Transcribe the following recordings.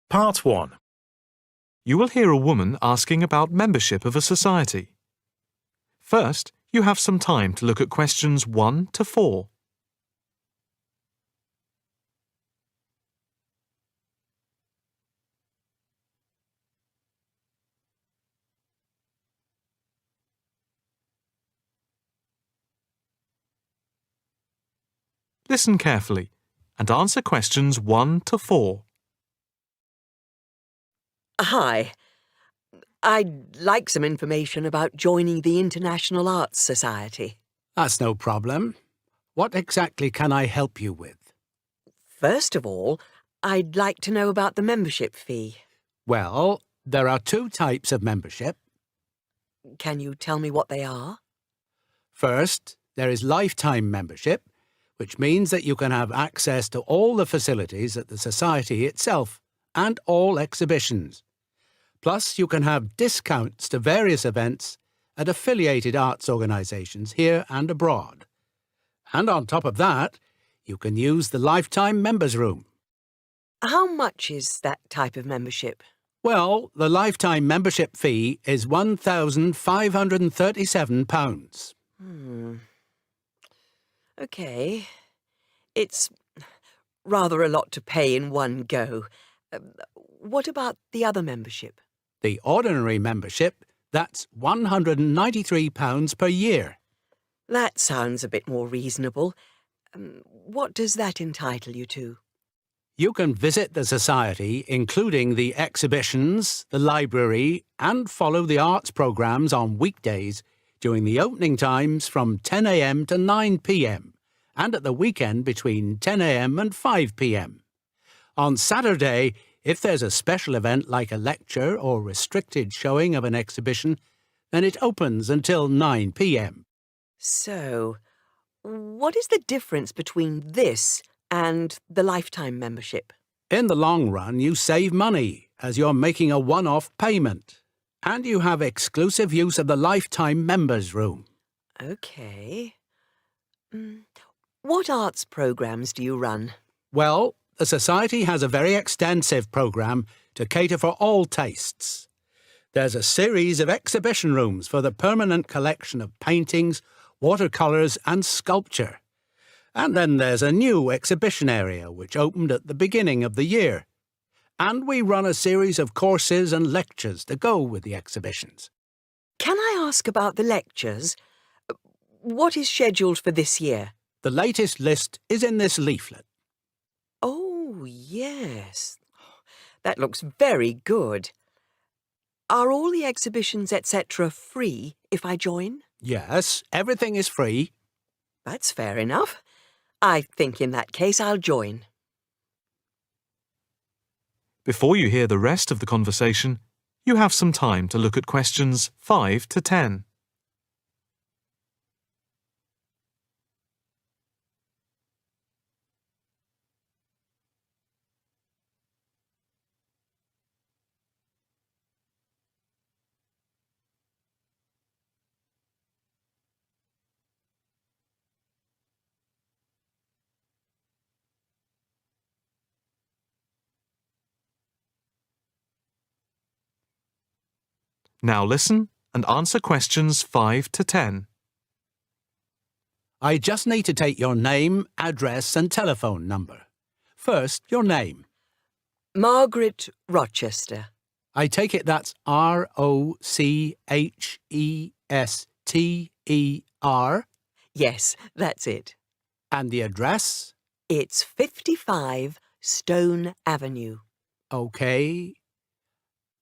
Part 1. You will hear a woman asking about membership of a society. First, you have some time to look at questions 1 to 4. Listen carefully and answer questions 1 to 4. Hi. I'd like some information about joining the International Arts Society. That's no problem. What exactly can I help you with? First of all, I'd like to know about the membership fee. Well, there are 2 types of membership. Can you tell me what they are? First, there is lifetime membership, which means that you can have access to all the facilities at the Society itself and all exhibitions. Plus, you can have discounts to various events at affiliated arts organisations here and abroad. And on top of that, you can use the lifetime members' room. How much is that type of membership? Well, the lifetime membership fee is £1,537. OK. It's rather a lot to pay in one go. What about the other membership? The ordinary membership, that's £193 per year. That sounds a bit more reasonable. What does that entitle you to? You can visit the Society, including the exhibitions, the library, and follow the arts programmes on weekdays during the opening times from 10 a.m. to 9 p.m. and at the weekend between 10 a.m. and 5 p.m. On Saturday, if there's a special event like a lecture or restricted showing of an exhibition, then it opens until 9 p.m. So, what is the difference between this and the lifetime membership? In the long run, you save money as you're making a one-off payment, and you have exclusive use of the lifetime members' room. OK. What arts programmes do you run? Well, the Society has a very extensive programme to cater for all tastes. There's a series of exhibition rooms for the permanent collection of paintings, watercolours and sculpture. And then there's a new exhibition area which opened at the beginning of the year. And we run a series of courses and lectures to go with the exhibitions. Can I ask about the lectures? What is scheduled for this year? The latest list is in this leaflet. Oh, yes. That looks very good. Are all the exhibitions, etc., free if I join? Yes, everything is free. That's fair enough. I think in that case I'll join. Before you hear the rest of the conversation, you have some time to look at questions 5 to 10. Now listen and answer questions 5 to 10. I just need to take your name, address and telephone number. First, your name. Margaret Rochester. I take it that's R-O-C-H-E-S-T-E-R. Yes, that's it. And the address? It's 55 Stone Avenue. OK.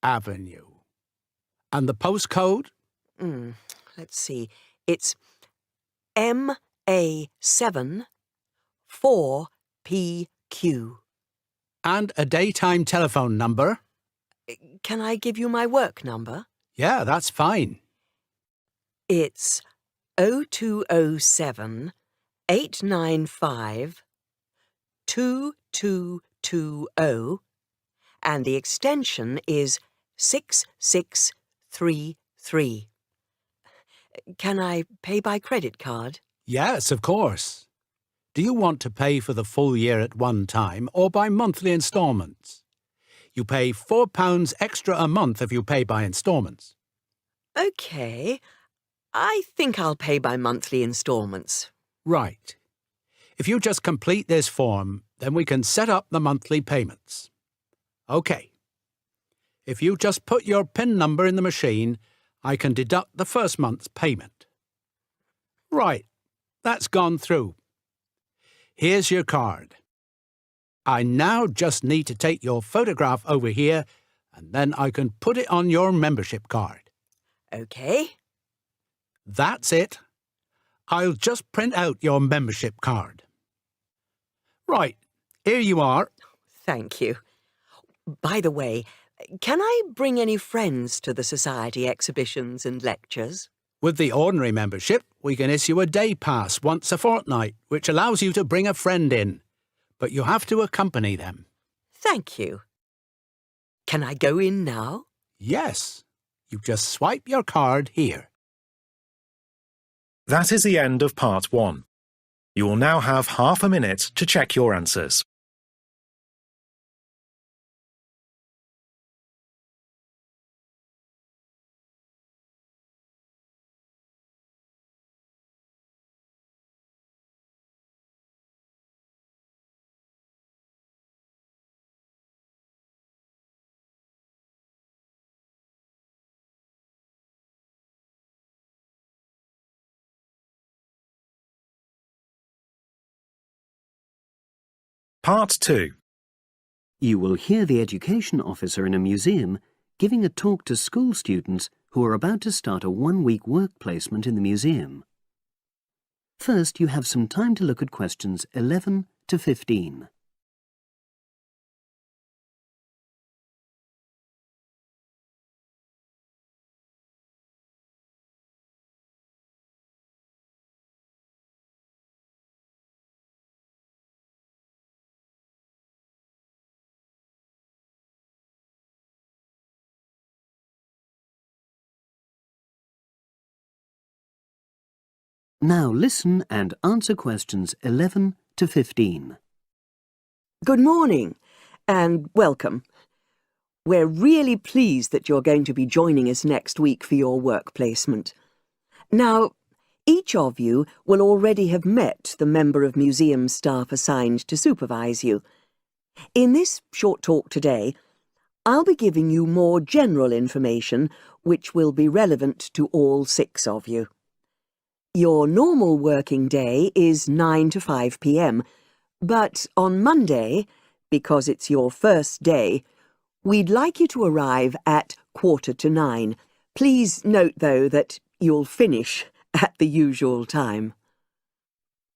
Avenue. And the postcode? Let's see. It's MA7 4PQ. And a daytime telephone number? Can I give you my work number? Yeah, that's fine. It's 0207 895 2220 and the extension is 6633. Can I pay by credit card? Yes, of course. Do you want to pay for the full year at one time or by monthly instalments? You pay £4 extra a month if you pay by instalments. OK. I think I'll pay by monthly instalments. Right. If you just complete this form, then we can set up the monthly payments. OK. If you just put your PIN number in the machine, I can deduct the first month's payment. Right. That's gone through. Here's your card. I now just need to take your photograph over here, and then I can put it on your membership card. OK. That's it. I'll just print out your membership card. Right, here you are. Thank you. By the way, can I bring any friends to the Society exhibitions and lectures? With the ordinary membership, we can issue a day pass once a fortnight, which allows you to bring a friend in. But you have to accompany them. Thank you. Can I go in now? Yes. You just swipe your card here. That is the end of Part 1. You will now have half a minute to check your answers. Part 2. You will hear the education officer in a museum giving a talk to school students who are about to start a one-week work placement in the museum. First, you have some time to look at questions 11 to 15. Now listen and answer questions 11 to 15. Good morning and welcome. We're really pleased that you're going to be joining us next week for your work placement. Now, each of you will already have met the member of museum staff assigned to supervise you. In this short talk today, I'll be giving you more general information which will be relevant to all 6 of you. Your normal working day is 9 to 5 p.m, but on Monday, because it's your first day, we'd like you to arrive at 8:45. Please note, though, that you'll finish at the usual time.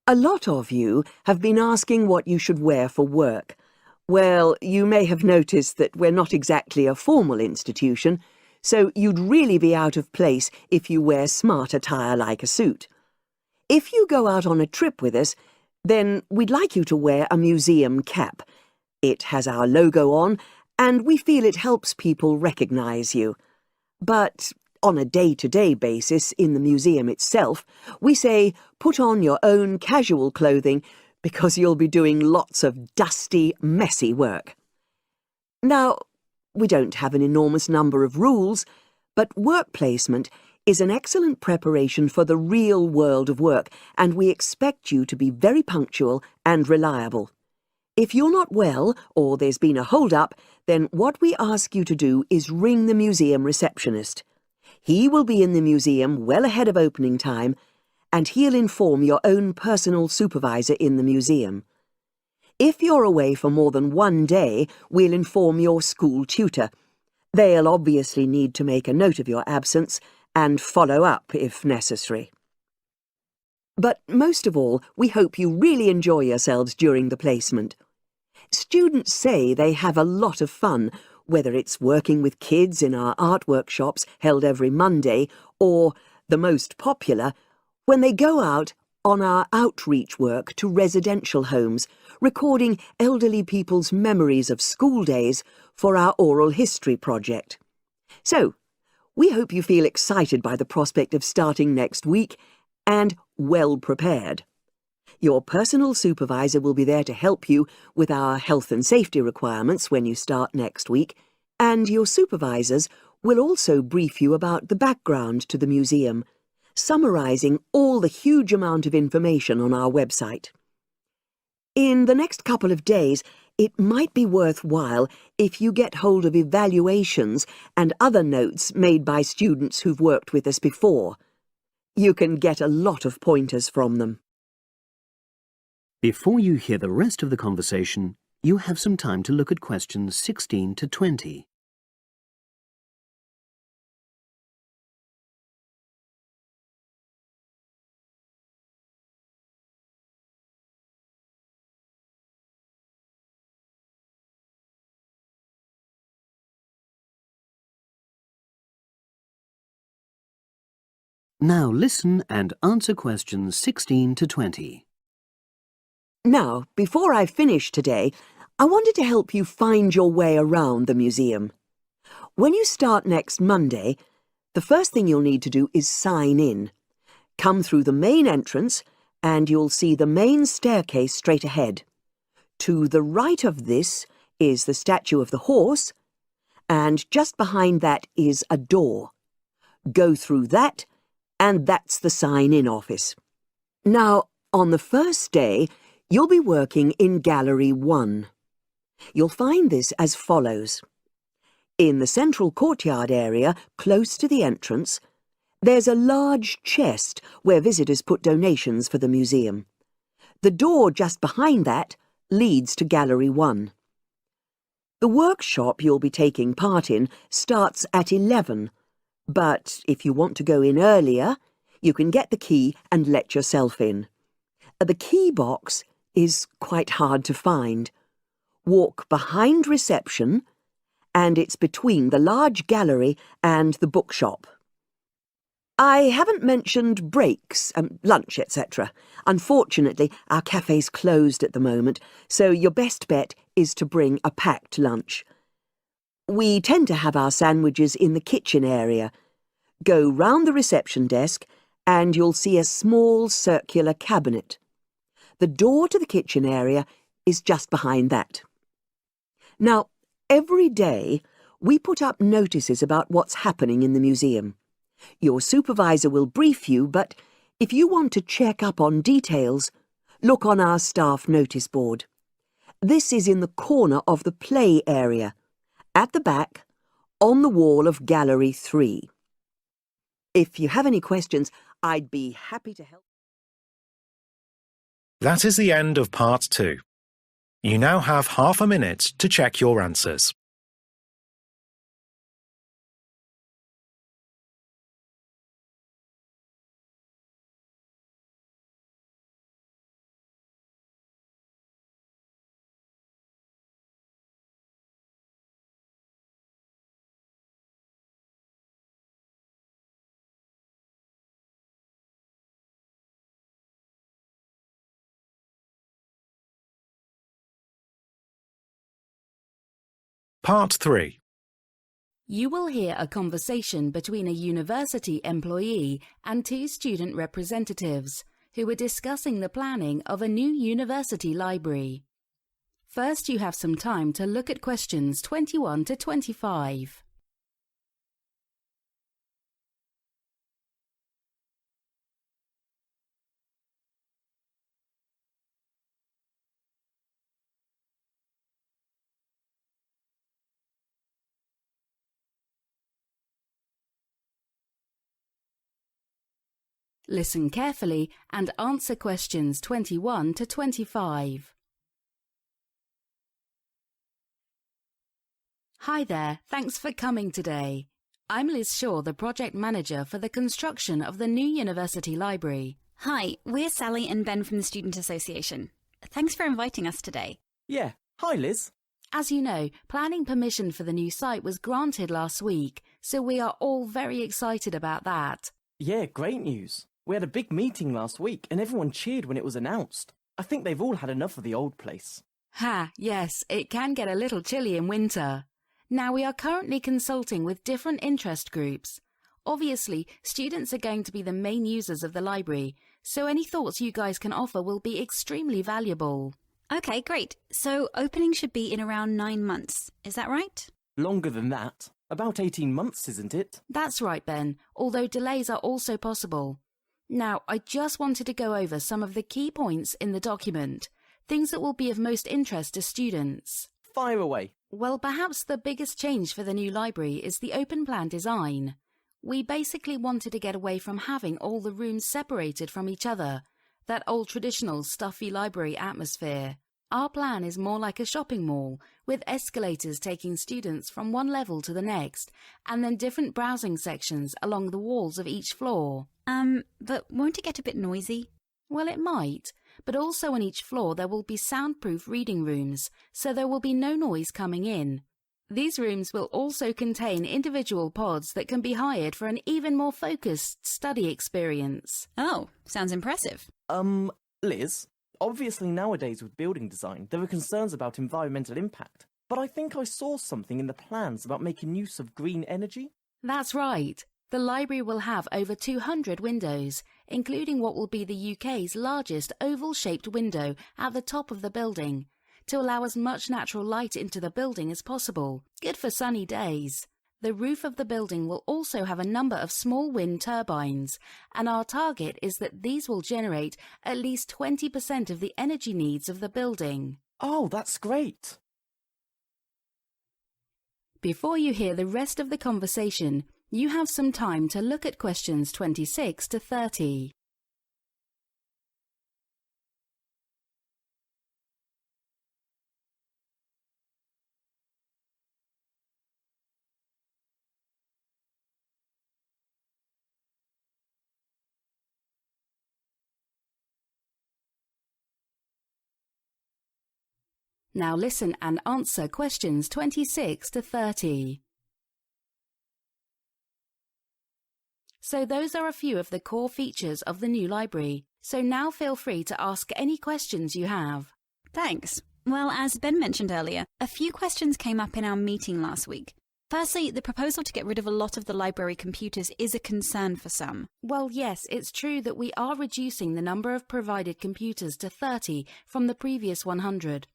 A lot of you have been asking what you should wear for work. Well, you may have noticed that we're not exactly a formal institution, so you'd really be out of place if you wear smart attire like a suit. If you go out on a trip with us, then we'd like you to wear a museum cap. It has our logo on, and we feel it helps people recognise you. But on a day-to-day basis in the museum itself, we say put on your own casual clothing because you'll be doing lots of dusty, messy work. Now, we don't have an enormous number of rules, but work placement is an excellent preparation for the real world of work, and we expect you to be very punctual and reliable. If you're not well, or there's been a hold-up, then what we ask you to do is ring the museum receptionist. He will be in the museum well ahead of opening time, and he'll inform your own personal supervisor in the museum. If you're away for more than 1 day, we'll inform your school tutor. They'll obviously need to make a note of your absence and follow up if necessary. But most of all, we hope you really enjoy yourselves during the placement. Students say they have a lot of fun, whether it's working with kids in our art workshops held every Monday, or, the most popular, when they go out on our outreach work to residential homes, recording elderly people's memories of school days for our oral history project. So, we hope you feel excited by the prospect of starting next week and well prepared. Your personal supervisor will be there to help you with our health and safety requirements when you start next week, and your supervisors will also brief you about the background to the museum, summarising all the huge amount of information on our website. In the next couple of days, it might be worthwhile if you get hold of evaluations and other notes made by students who've worked with us before. You can get a lot of pointers from them. Before you hear the rest of the conversation, you have some time to look at questions 16 to 20. Now listen and answer questions 16 to 20. Now, before I finish today, I wanted to help you find your way around the museum. When you start next Monday, the first thing you'll need to do is sign in. Come through the main entrance and you'll see the main staircase straight ahead. To the right of this is the statue of the horse, and just behind that is a door. Go through that, and that's the sign-in office. Now, on the first day, you'll be working in Gallery 1. You'll find this as follows. In the central courtyard area, close to the entrance, there's a large chest where visitors put donations for the museum. The door just behind that leads to Gallery 1. The workshop you'll be taking part in starts at 11, but if you want to go in earlier, you can get the key and let yourself in. The key box is quite hard to find. Walk behind reception, and it's between the large gallery and the bookshop. I haven't mentioned breaks, lunch, etc. Unfortunately, our cafe's closed at the moment, so your best bet is to bring a packed lunch. We tend to have our sandwiches in the kitchen area. Go round the reception desk and you'll see a small circular cabinet. The door to the kitchen area is just behind that. Now, every day we put up notices about what's happening in the museum. Your supervisor will brief you, but if you want to check up on details, look on our staff notice board. This is in the corner of the play area, at the back, on the wall of Gallery 3. If you have any questions, I'd be happy to help. That is the end of Part 2. You now have half a minute to check your answers. Part 3. You will hear a conversation between a university employee and two student representatives who are discussing the planning of a new university library. First, you have some time to look at questions 21 to 25. Listen carefully and answer questions 21 to 25. Hi there, thanks for coming today. I'm Liz Shaw, the project manager for the construction of the new university library. Hi, we're Sally and Ben from the Student Association. Thanks for inviting us today. Yeah, hi Liz. As you know, planning permission for the new site was granted last week, so we are all very excited about that. Yeah, great news. We had a big meeting last week and everyone cheered when it was announced. I think they've all had enough of the old place. Yes, it can get a little chilly in winter. Now we are currently consulting with different interest groups. Obviously, students are going to be the main users of the library, so any thoughts you guys can offer will be extremely valuable. Okay, great. So opening should be in around 9 months. Is that right? Longer than that. About 18 months, isn't it? That's right, Ben, although delays are also possible. Now, I just wanted to go over some of the key points in the document, things that will be of most interest to students. Fire away. Well, perhaps the biggest change for the new library is the open plan design. We basically wanted to get away from having all the rooms separated from each other, that old traditional stuffy library atmosphere. Our plan is more like a shopping mall, with escalators taking students from one level to the next, and then different browsing sections along the walls of each floor. But won't it get a bit noisy? Well, it might, but also on each floor there will be soundproof reading rooms, so there will be no noise coming in. These rooms will also contain individual pods that can be hired for an even more focused study experience. Oh, sounds impressive. Liz, obviously nowadays with building design there are concerns about environmental impact, but I think I saw something in the plans about making use of green energy. That's right. The library will have over 200 windows, including what will be the UK's largest oval-shaped window at the top of the building, to allow as much natural light into the building as possible, good for sunny days. The roof of the building will also have a number of small wind turbines, and our target is that these will generate at least 20% of the energy needs of the building. Oh, that's great. Before you hear the rest of the conversation, you have some time to look at questions 26 to 30. Now listen and answer questions 26 to 30. So those are a few of the core features of the new library. So now feel free to ask any questions you have. Thanks. Well, as Ben mentioned earlier, a few questions came up in our meeting last week. Firstly, the proposal to get rid of a lot of the library computers is a concern for some. Well, yes, it's true that we are reducing the number of provided computers to 30 from the previous 100.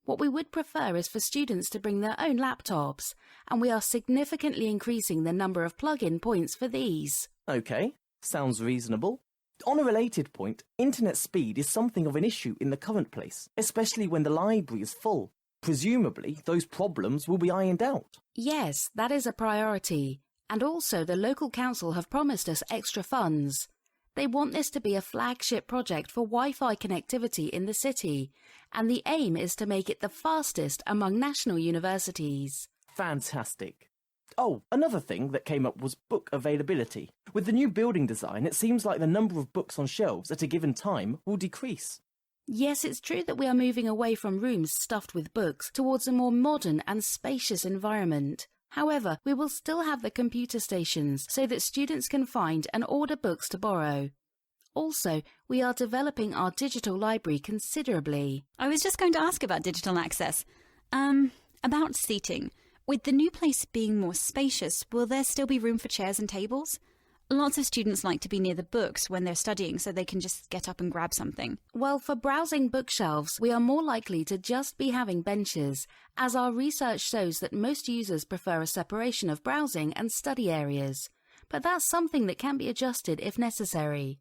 What we would prefer is for students to bring their own laptops, and we are significantly increasing the number of plug-in points for these. Okay, sounds reasonable. On a related point, internet speed is something of an issue in the current place, especially when the library is full. Presumably, those problems will be ironed out. Yes, that is a priority. And also the local council have promised us extra funds. They want this to be a flagship project for Wi-Fi connectivity in the city, and the aim is to make it the fastest among national universities. Fantastic. Oh, another thing that came up was book availability. With the new building design, it seems like the number of books on shelves at a given time will decrease. Yes, it's true that we are moving away from rooms stuffed with books towards a more modern and spacious environment. However, we will still have the computer stations so that students can find and order books to borrow. Also, we are developing our digital library considerably. I was just going to ask about digital access. About seating. With the new place being more spacious, will there still be room for chairs and tables? Lots of students like to be near the books when they're studying so they can just get up and grab something. Well, for browsing bookshelves, we are more likely to just be having benches, as our research shows that most users prefer a separation of browsing and study areas. But that's something that can be adjusted if necessary.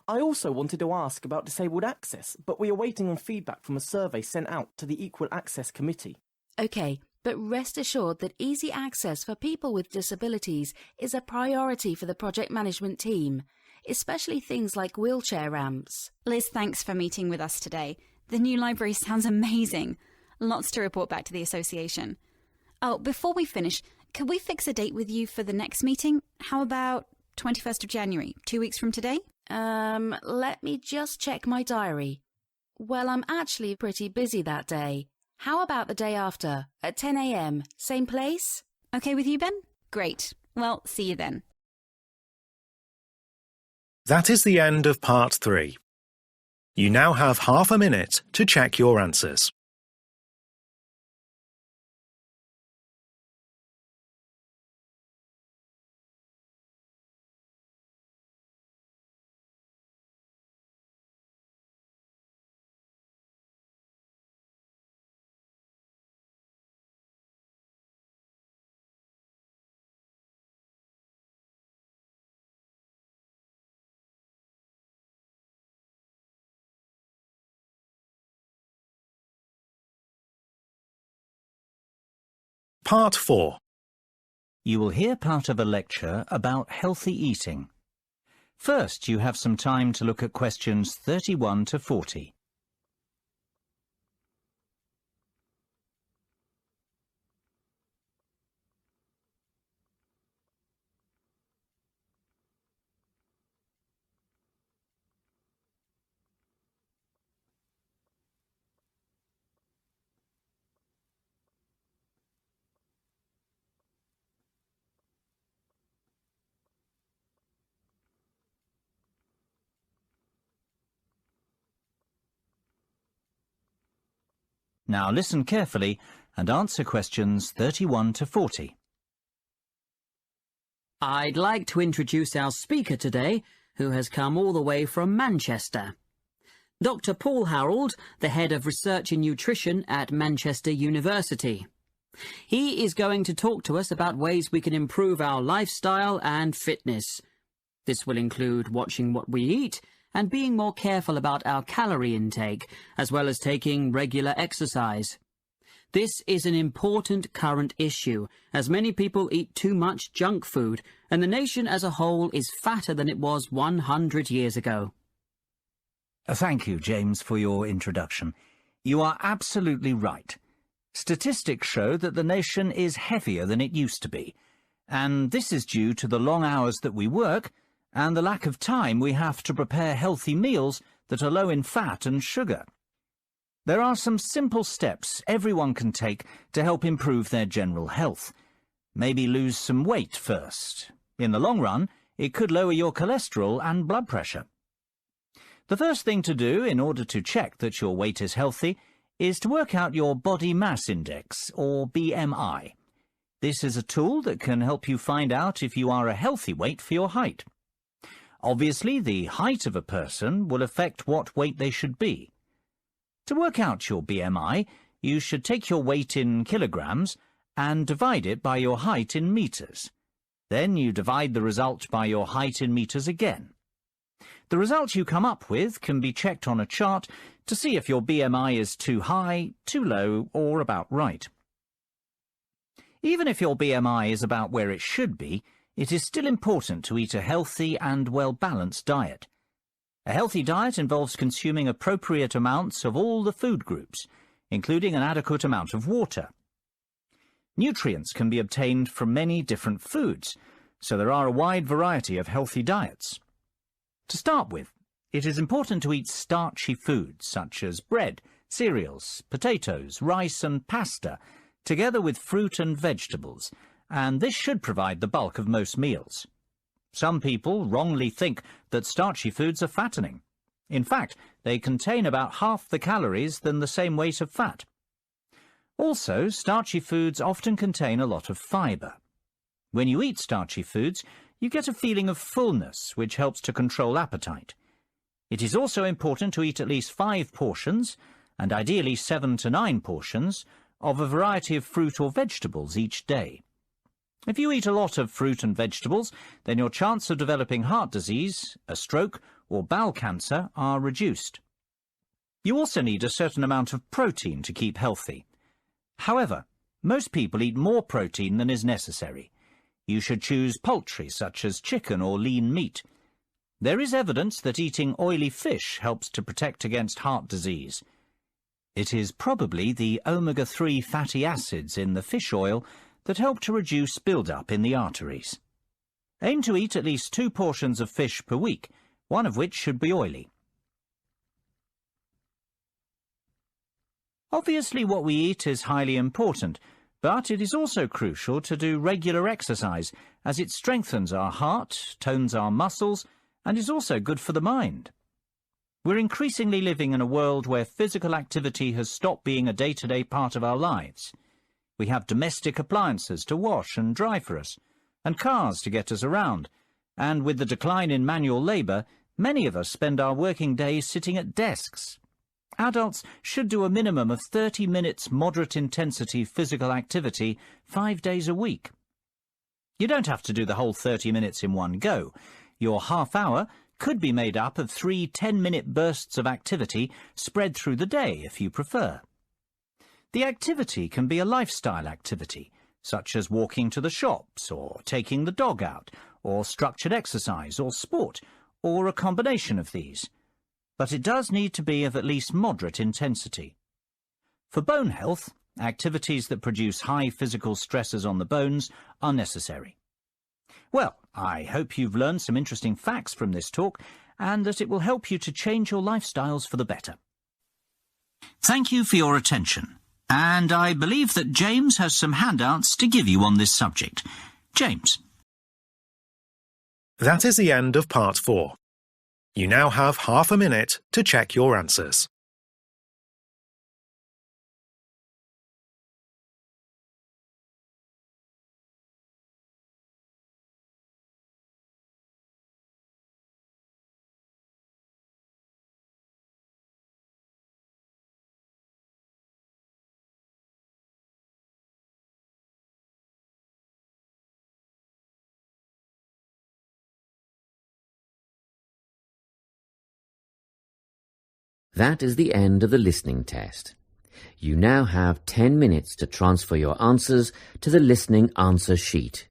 I also wanted to ask about disabled access, but we are waiting on feedback from a survey sent out to the Equal Access Committee. Okay, but rest assured that easy access for people with disabilities is a priority for the project management team, especially things like wheelchair ramps. Liz, thanks for meeting with us today. The new library sounds amazing. Lots to report back to the association. Oh, before we finish, could we fix a date with you for the next meeting? How about 21st of January, 2 weeks from today? Let me just check my diary. Well, I'm actually pretty busy that day. How about the day after, at 10 a.m., same place? Okay with you, Ben? Great. Well, see you then. That is the end of part 3. You now have half a minute to check your answers. Part 4. You will hear part of a lecture about healthy eating. First, you have some time to look at questions 31 to 40. Now listen carefully and answer questions 31 to 40. I'd like to introduce our speaker today, who has come all the way from Manchester. Dr. Paul Harold, the Head of Research in Nutrition at Manchester University. He is going to talk to us about ways we can improve our lifestyle and fitness. This will include watching what we eat and being more careful about our calorie intake, as well as taking regular exercise. This is an important current issue, as many people eat too much junk food, and the nation as a whole is fatter than it was 100 years ago. Thank you, James, for your introduction. You are absolutely right. Statistics show that the nation is heavier than it used to be, and this is due to the long hours that we work and the lack of time we have to prepare healthy meals that are low in fat and sugar. There are some simple steps everyone can take to help improve their general health. Maybe lose some weight first. In the long run, it could lower your cholesterol and blood pressure. The first thing to do in order to check that your weight is healthy is to work out your body mass index, or BMI. This is a tool that can help you find out if you are a healthy weight for your height. Obviously, the height of a person will affect what weight they should be. To work out your BMI, you should take your weight in kilograms and divide it by your height in meters. Then you divide the result by your height in meters again. The result you come up with can be checked on a chart to see if your BMI is too high, too low, or about right. Even if your BMI is about where it should be, it is still important to eat a healthy and well-balanced diet. A healthy diet involves consuming appropriate amounts of all the food groups, including an adequate amount of water. Nutrients can be obtained from many different foods, so there are a wide variety of healthy diets. To start with, it is important to eat starchy foods such as bread, cereals, potatoes, rice and pasta, together with fruit and vegetables, and this should provide the bulk of most meals. Some people wrongly think that starchy foods are fattening. In fact, they contain about half the calories than the same weight of fat. Also, starchy foods often contain a lot of fibre. When you eat starchy foods, you get a feeling of fullness, which helps to control appetite. It is also important to eat at least 5 portions, and ideally 7 to 9 portions, of a variety of fruit or vegetables each day. If you eat a lot of fruit and vegetables, then your chance of developing heart disease, a stroke, or bowel cancer are reduced. You also need a certain amount of protein to keep healthy. However, most people eat more protein than is necessary. You should choose poultry, such as chicken or lean meat. There is evidence that eating oily fish helps to protect against heart disease. It is probably the omega-3 fatty acids in the fish oil that help to reduce build-up in the arteries. Aim to eat at least 2 portions of fish per week, one of which should be oily. Obviously, what we eat is highly important, but it is also crucial to do regular exercise, as it strengthens our heart, tones our muscles, and is also good for the mind. We're increasingly living in a world where physical activity has stopped being a day-to-day part of our lives. We have domestic appliances to wash and dry for us, and cars to get us around, and with the decline in manual labour, many of us spend our working days sitting at desks. Adults should do a minimum of 30 minutes moderate-intensity physical activity 5 days a week. You don't have to do the whole 30 minutes in one go. Your half hour could be made up of 3 10-minute bursts of activity spread through the day if you prefer. The activity can be a lifestyle activity, such as walking to the shops, or taking the dog out, or structured exercise, or sport, or a combination of these. But it does need to be of at least moderate intensity. For bone health, activities that produce high physical stresses on the bones are necessary. Well, I hope you've learned some interesting facts from this talk, and that it will help you to change your lifestyles for the better. Thank you for your attention, and I believe that James has some handouts to give you on this subject. James. That is the end of part 4. You now have half a minute to check your answers. That is the end of the listening test. You now have 10 minutes to transfer your answers to the listening answer sheet.